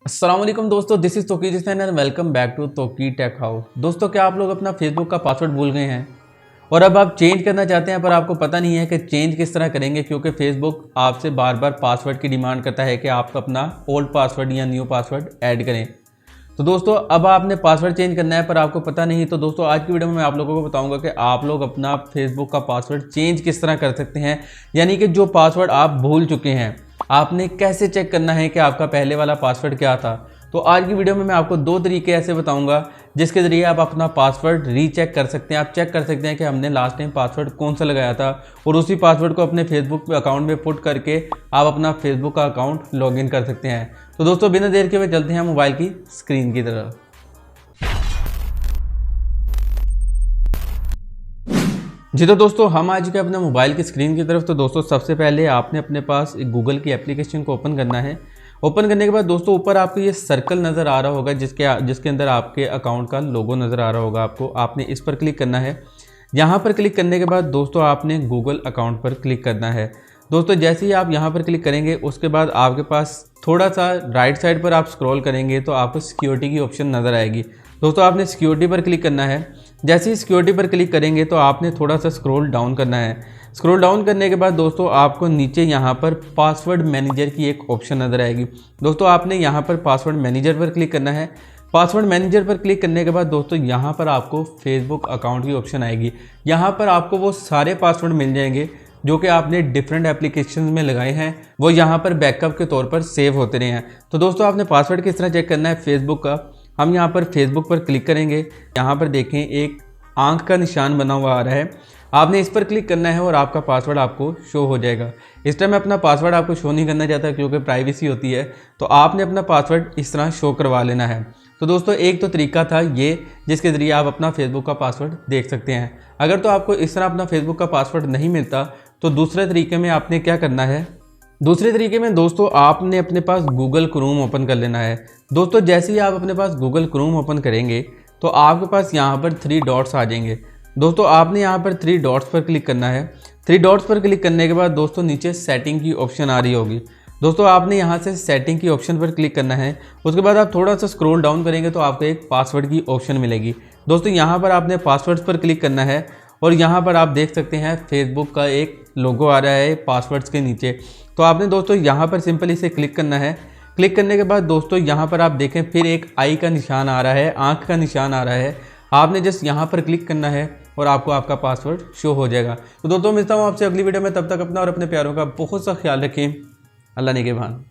अस्सलाम वालेकुम दोस्तों, दिस इज़ तोकी जिसैन एंड वेलकम बैक टू तोकी टेक हाउस। दोस्तों, क्या आप लोग अपना फेसबुक का पासवर्ड भूल गए हैं और अब आप चेंज करना चाहते हैं पर आपको पता नहीं है कि चेंज किस तरह करेंगे, क्योंकि फेसबुक आपसे बार बार पासवर्ड की डिमांड करता है कि आप अपना ओल्ड पासवर्ड या न्यू पासवर्ड ऐड करें। तो दोस्तों, अब आपने पासवर्ड चेंज करना है पर आपको पता नहीं। तो दोस्तों, आज की वीडियो में मैं आप लोगों को बताऊंगा कि आप लोग अपना फेसबुक का पासवर्ड चेंज किस तरह कर सकते हैं, यानी कि जो पासवर्ड आप भूल चुके हैं आपने कैसे चेक करना है कि आपका पहले वाला पासवर्ड क्या था। तो आज की वीडियो में मैं आपको दो तरीके ऐसे बताऊंगा जिसके ज़रिए आप अपना पासवर्ड रीचेक कर सकते हैं। आप चेक कर सकते हैं कि हमने लास्ट टाइम पासवर्ड कौन सा लगाया था और उसी पासवर्ड को अपने फेसबुक अकाउंट में पुट करके आप अपना फेसबुक का अकाउंट लॉगिन कर सकते हैं। तो दोस्तों, बिना देर के हुए चलते हैं मोबाइल की स्क्रीन की तरफ। जी तो दोस्तों, हम आ चुके हैं अपने मोबाइल की स्क्रीन की तरफ। तो दोस्तों, सबसे पहले आपने अपने पास एक गूगल की एप्लीकेशन को ओपन करना है। ओपन करने के बाद दोस्तों, ऊपर आपको ये सर्कल नज़र आ रहा होगा जिसके अंदर आपके अकाउंट का लोगो नज़र आ रहा होगा आपको। आपने इस पर क्लिक करना है। यहाँ पर क्लिक करने के बाद दोस्तों, आपने गूगल अकाउंट पर क्लिक करना है। दोस्तों, जैसे ही आप यहाँ पर क्लिक करेंगे उसके बाद आपके पास थोड़ा सा राइट साइड पर आप स्क्रॉल करेंगे तो आपको सिक्योरिटी की ऑप्शन नज़र आएगी। दोस्तों, आपने सिक्योरिटी पर क्लिक करना है। जैसे ही सिक्योरिटी पर क्लिक करेंगे तो आपने थोड़ा सा स्क्रॉल डाउन करना है। स्क्रॉल डाउन करने के बाद दोस्तों, आपको नीचे यहाँ पर पासवर्ड मैनेजर की एक ऑप्शन नज़र आएगी। दोस्तों, आपने यहाँ पर पासवर्ड मैनेजर पर क्लिक करना है। पासवर्ड मैनेजर पर क्लिक करने के बाद दोस्तों, यहाँ पर आपको फेसबुक अकाउंट की ऑप्शन आएगी। यहाँ पर आपको वो सारे पासवर्ड मिल जाएंगे जो कि आपने डिफरेंट एप्लीकेशन में लगाए हैं, वो यहाँ पर बैकअप के तौर पर सेव होते रहे हैं। तो दोस्तों, आपने पासवर्ड किस तरह चेक करना है फेसबुक का, हम यहाँ पर फेसबुक पर क्लिक करेंगे। यहाँ पर देखें एक आंख का निशान बना हुआ आ रहा है, आपने इस पर क्लिक करना है और आपका पासवर्ड आपको शो हो जाएगा। इस टाइम मैं अपना पासवर्ड आपको शो नहीं करना चाहता क्योंकि प्राइवेसी होती है, तो आपने अपना पासवर्ड इस तरह शो करवा लेना है। तो दोस्तों, एक तो तरीका था ये जिसके ज़रिए आप अपना फेसबुक का पासवर्ड देख सकते हैं। अगर तो आपको इस तरह अपना फेसबुक का पासवर्ड नहीं मिलता तो दूसरे तरीके में आपने क्या करना है, दूसरे तरीके में दोस्तों आपने अपने पास गूगल क्रोम ओपन कर लेना है। दोस्तों, जैसे ही आप अपने पास गूगल क्रोम ओपन करेंगे तो आपके पास यहाँ पर 3 डॉट्स आ जाएंगे। दोस्तों, आपने यहाँ पर 3 डॉट्स पर क्लिक करना है। 3 डॉट्स पर क्लिक करने के बाद दोस्तों, नीचे सेटिंग की ऑप्शन आ रही होगी। दोस्तों, आपने यहाँ से सेटिंग की ऑप्शन पर क्लिक करना है। उसके बाद आप थोड़ा सा स्क्रॉल डाउन करेंगे तो आपको एक पासवर्ड की ऑप्शन मिलेगी। दोस्तों, यहाँ पर आपने पासवर्ड्स पर क्लिक करना है और यहाँ पर आप देख सकते हैं फेसबुक का एक लोगो आ रहा है पासवर्ड्स के नीचे। तो आपने दोस्तों यहाँ पर सिंपल इसे क्लिक करना है। क्लिक करने के बाद दोस्तों, यहाँ पर आप देखें फिर एक आई का निशान आ रहा है, आंख का निशान आ रहा है। आपने जस्ट यहाँ पर क्लिक करना है और आपको आपका पासवर्ड शो हो जाएगा। तो दोस्तों, मिलता हूँ आपसे अगली वीडियो में। तब तक अपना और अपने प्यारों का बहुत सा ख्याल रखें। अल्लाह निगहबान।